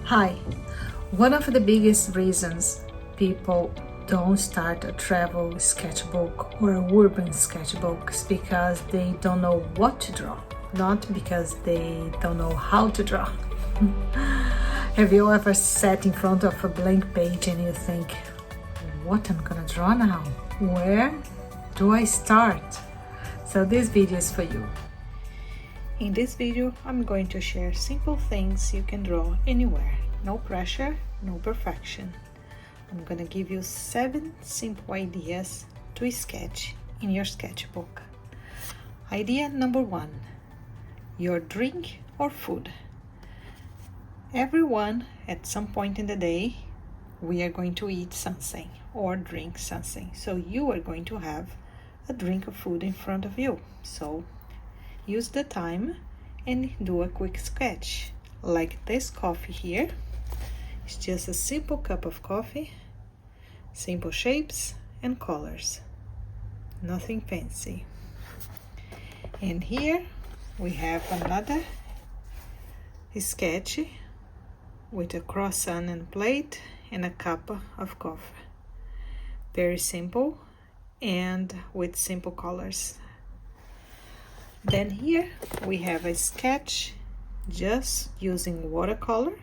Hi. One of the biggest reasons people don't start a travel sketchbook or a urban sketchbook is because they don't know what to draw, not because they don't know how to draw. Have you ever sat in front of a blank page and you think, what I'm gonna draw now? Where do I start? So this video is for you. In this video, I'm going to share simple things you can draw anywhere. No pressure, no perfection. I'm gonna give you 7 simple ideas to sketch in your sketchbook. Idea number 1, your drink or food. Everyone at some point in the day, we are going to eat something or drink something. So you are going to have a drink of food in front of you. So use the time and do a quick sketch. Like this coffee here. It's just a simple cup of coffee, simple shapes and colors. Nothing fancy. And here we have another sketch with a croissant and plate and a cup of coffee. Very simple and with simple colors. Then here we have a sketch just using watercolor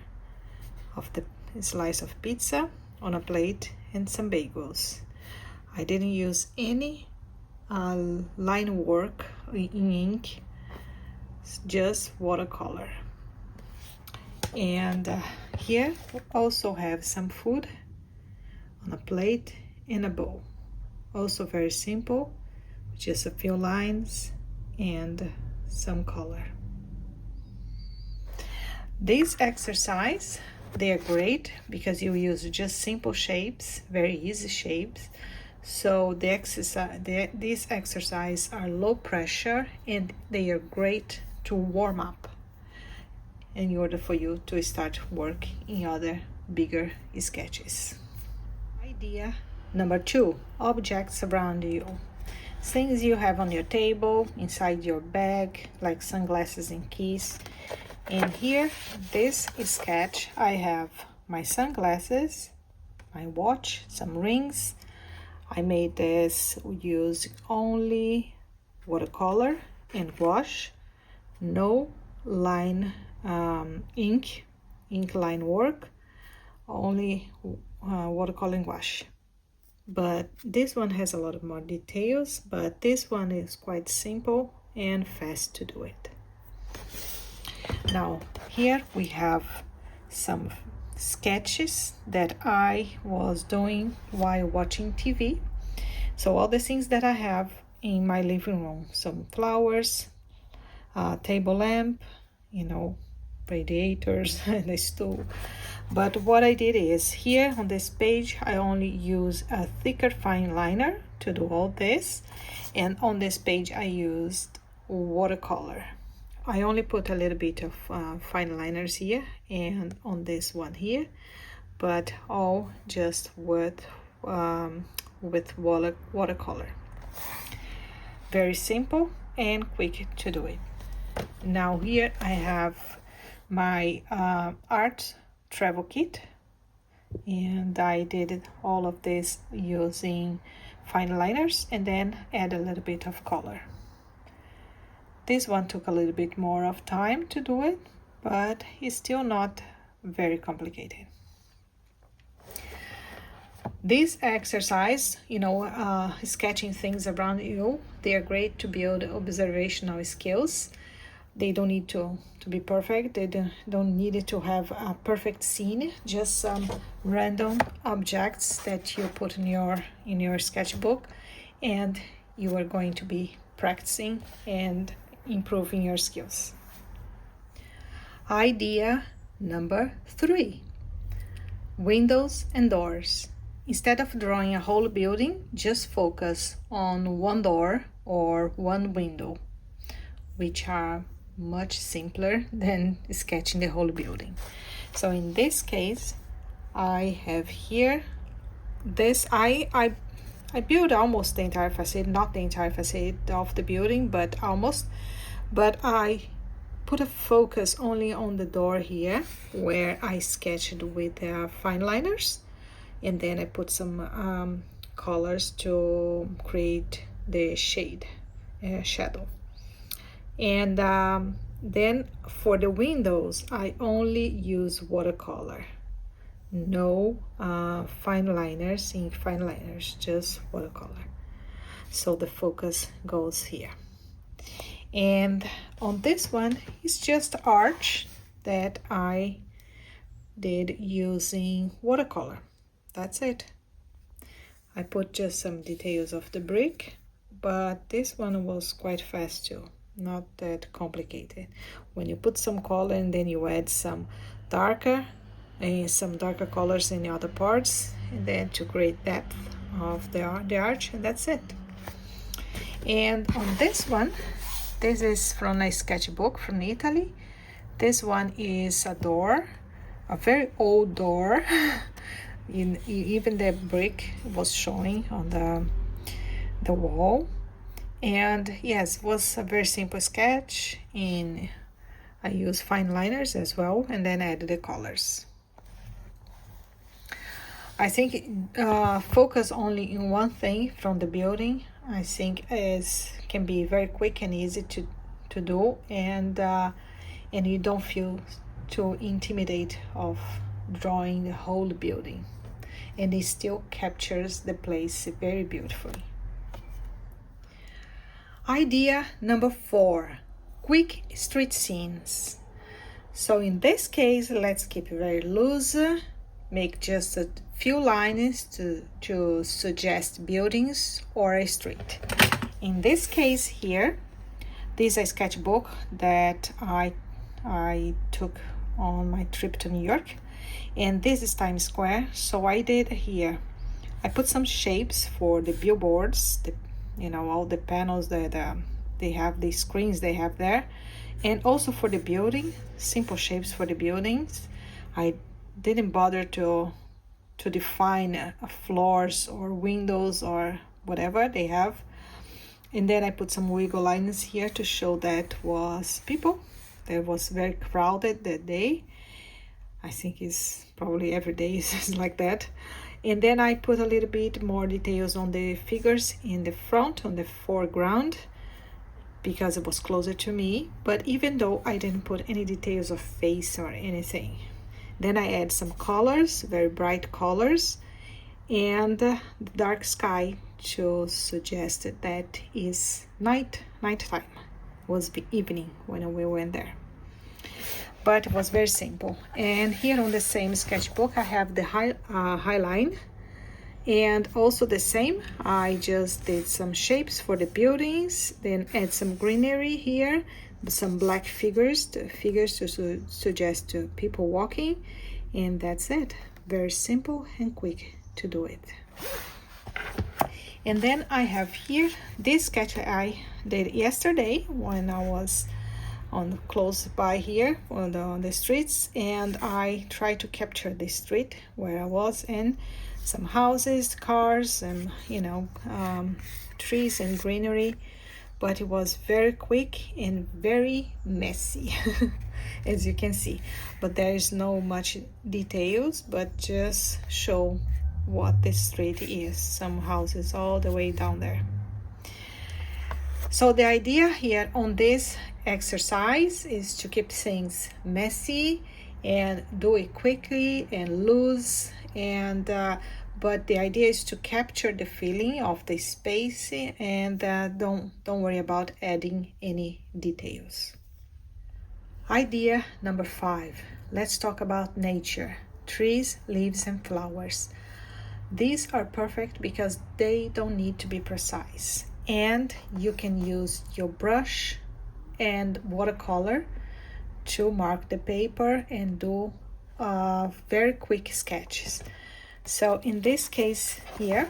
of the slice of pizza on a plate and some bagels. I didn't use any line work in ink, just watercolor. And here we also have some food on a plate and a bowl. Also very simple, just a few lines and some color. This exercise, they are great because you use just simple shapes, very easy shapes. So these exercises are low pressure and they are great to warm up in order for you to start work in other bigger sketches. Idea number 2, objects around you. Things you have on your table, inside your bag, like sunglasses and keys. And here, this sketch, I have my sunglasses, my watch, some rings. I made this use only watercolor and gouache, no line ink line work, only watercolor and gouache. But this one has a lot of more details, but this one is quite simple and fast to do it. Now here we have some sketches that I was doing while watching TV. So all the things that I have in my living room, some flowers, table lamp, radiators and a stool. But what I did is here on this page I only use a thicker fine liner to do all this, and on this page I used watercolor. I only put a little bit of fine liners here and on this one here, but all just with watercolor. Very simple and quick to do it. Now here I have my art travel kit, and I did all of this using fine liners and then add a little bit of color. This one took a little bit more of time to do it, but it's still not very complicated. This exercise, sketching things around you, they are great to build observational skills. They don't need to be perfect. They don't need it to have a perfect scene, just some random objects that you put in your sketchbook, and you are going to be practicing and improving your skills. Idea number 3, windows and doors. Instead of drawing a whole building, just focus on one door or one window, which are much simpler than sketching the whole building. So in this case, I have here this, I built almost the entire facade, not the entire facade of the building, but almost. But I put a focus only on the door here where I sketched with fine liners, and then I put some colors to create the shade shadow. And then for the windows I only use watercolor, no fine liners, ink fine liners, just watercolor. So the focus goes here. And on this one, it's just arch that I did using watercolor. That's it. I put just some details of the brick, but this one was quite fast too, not that complicated. When you put some color and then you add some darker colors in the other parts, and then to create depth of the arch, and that's it. And on this one, this is from a sketchbook from Italy. This one is a door, a very old door. Even the brick was showing on the wall. And yes, it was a very simple sketch, and I used fine liners as well, and then added the colors. I think focus only in one thing from the building, I think can be very quick and easy to do, and you don't feel too intimidated of drawing the whole building, and it still captures the place very beautifully. Idea number 4, quick street scenes. So in this case, let's keep it very loose, make just a few lines to suggest buildings or a street. In this case here, this is a sketchbook that I took on my trip to New York, and this is Times Square. So I did here, I put some shapes for the billboards, all the panels that they have, the screens they have there, and also for the building, simple shapes for the buildings. I didn't bother to define floors or windows or whatever they have. And then I put some wiggle lines here to show that was people. That was very crowded that day. I think it's probably every day is like that. And then I put a little bit more details on the figures in the front, on the foreground, because it was closer to me. But even though I didn't put any details of face or anything. Then I add some colors, very bright colors, and the dark sky to suggest that is nighttime. It was the evening when we went there. But it was very simple. And here on the same sketchbook, I have the high line, and also the same. I just did some shapes for the buildings, then add some greenery here, some black figures to suggest to people walking, and that's it. Very simple and quick to do it. And then I have here this sketch I did yesterday when I was close by here on the streets, and I tried to capture the street where I was in, some houses, cars, and trees and greenery. But it was very quick and very messy, as you can see. But there is no much details, but just show what the street is. Some houses all the way down there. So the idea here on this exercise is to keep things messy and do it quickly and loose, and but the idea is to capture the feeling of the space, and don't worry about adding any details. Idea number 5. Let's talk about nature, trees, leaves, and flowers. These are perfect because they don't need to be precise, and you can use your brush and watercolor to mark the paper and do very quick sketches. So in this case here,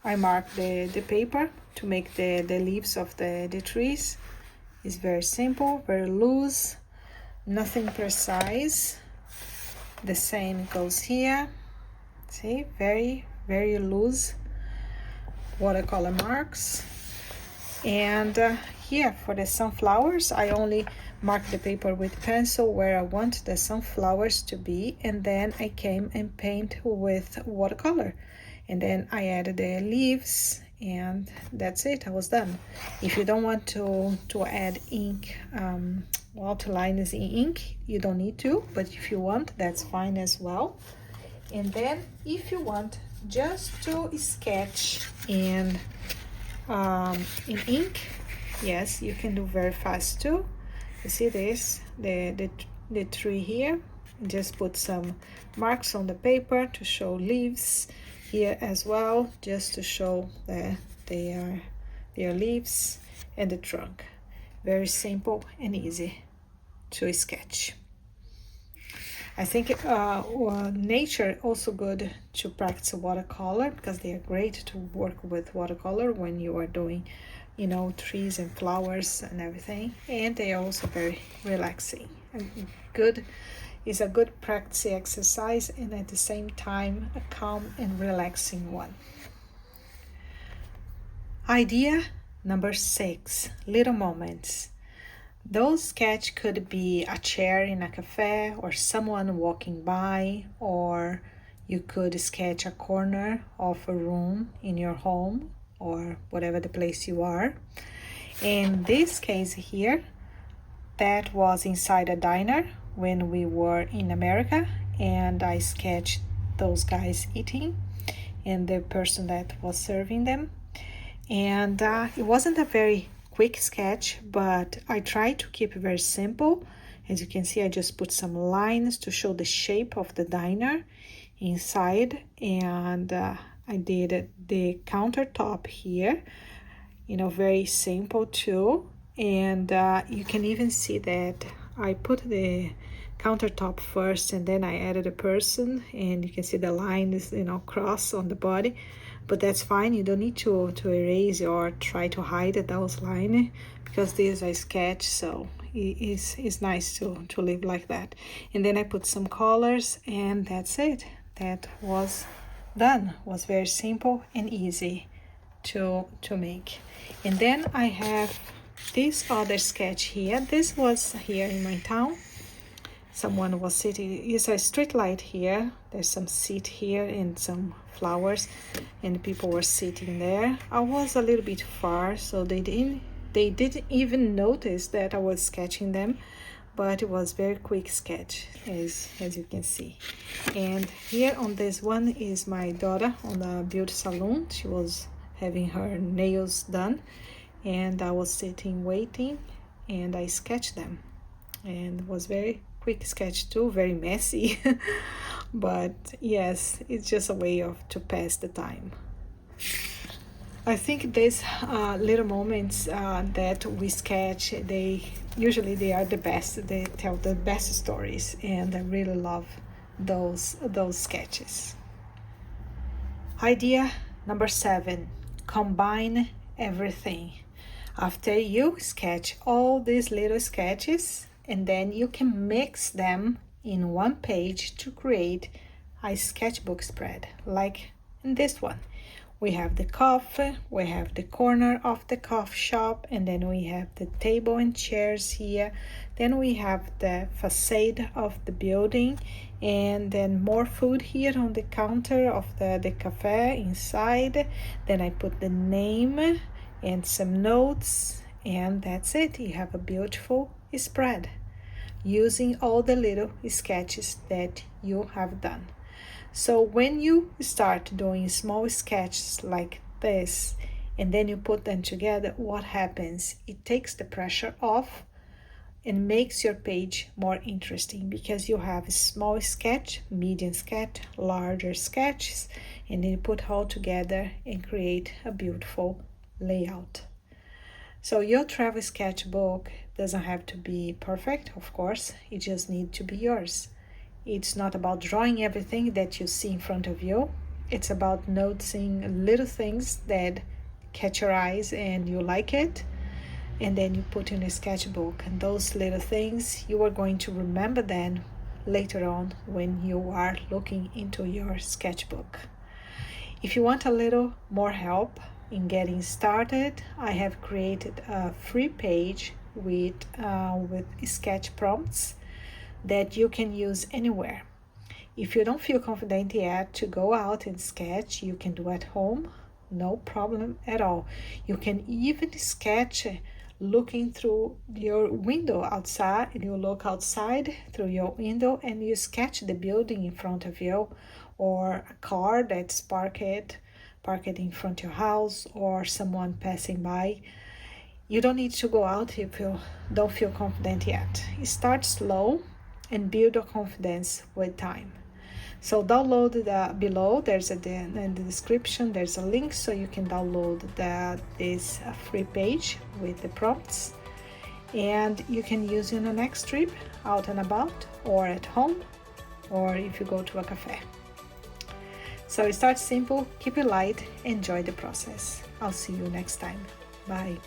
I mark the paper to make the leaves of the trees. It's very simple, very loose, nothing precise. The same goes here. See, very, very loose watercolor marks. And here for the sunflowers, I only mark the paper with pencil where I want the sunflowers to be, and then I came and paint with watercolor, and then I added the leaves, and that's it. I was done. If you don't want to add ink, outlines in ink, you don't need to, but if you want, that's fine as well. And then if you want just to sketch in ink, yes, you can do very fast too. You see this, the tree here, just put some marks on the paper to show leaves here as well, just to show that they are leaves, and the trunk. Very simple and easy to sketch. I think nature also good to practice watercolor, because they are great to work with watercolor when you are doing, you know, trees and flowers and everything, and they are also very relaxing and good. Is a good practice exercise, and at the same time a calm and relaxing one. Idea number 6, little moments. Those sketch could be a chair in a cafe, or someone walking by, or you could sketch a corner of a room in your home, or whatever the place you are. In this case here, that was inside a diner when we were in America, and I sketched those guys eating and the person that was serving them. And it wasn't a very quick sketch, but I tried to keep it very simple. As you can see, I just put some lines to show the shape of the diner inside, and I did the countertop here, you know, very simple too. And you can even see that I put the countertop first, and then I added a person, and you can see the line is, you know, cross on the body, but that's fine. You don't need to erase or try to hide those lines, because this is a sketch, so it's nice to leave like that. And then I put some colors, and that's it. That was done. Was very simple and easy to make. And then I have this other sketch here. This was here in my town. Someone was sitting. It's a street light here. There's some seat here and some flowers, and people were sitting there. I was a little bit far, so they didn't even notice that I was sketching them, but it was very quick sketch, as you can see. And here on this one is my daughter on the beauty salon. She was having her nails done, and I was sitting waiting, and I sketched them, and it was very quick sketch too, very messy. But yes, it's just a way to pass the time. I think these little moments that we sketch, they are the best. They tell the best stories, and I really love those sketches. Idea number 7, combine everything. After you sketch all these little sketches, and then you can mix them in one page to create a sketchbook spread, like in this one. We have the coffee, we have the corner of the coffee shop, and then we have the table and chairs here. Then we have the facade of the building, and then more food here on the counter of the cafe inside. Then I put the name and some notes, and that's it. You have a beautiful spread using all the little sketches that you have done. So when you start doing small sketches like this, and then you put them together, what happens? It takes the pressure off and makes your page more interesting, because you have a small sketch, medium sketch, larger sketches, and then you put all together and create a beautiful layout. So your travel sketchbook doesn't have to be perfect, of course. It just needs to be yours. It's not about drawing everything that you see in front of you. It's about noticing little things that catch your eyes and you like it, and then you put in a sketchbook. And those little things, you are going to remember them later on when you are looking into your sketchbook. If you want a little more help in getting started, I have created a free page with sketch prompts that you can use anywhere. If you don't feel confident yet to go out and sketch, you can do at home, no problem at all. You can even sketch looking through your window outside. You look outside through your window and you sketch the building in front of you, or a car that's parked in front of your house, or someone passing by. You don't need to go out if you don't feel confident yet. Start slow and build your confidence with time. So download below, there's in the description, there's a link so you can download this free page with the prompts, and you can use it on the next trip, out and about, or at home, or if you go to a cafe. So start simple, keep it light, enjoy the process. I'll see you next time. Bye.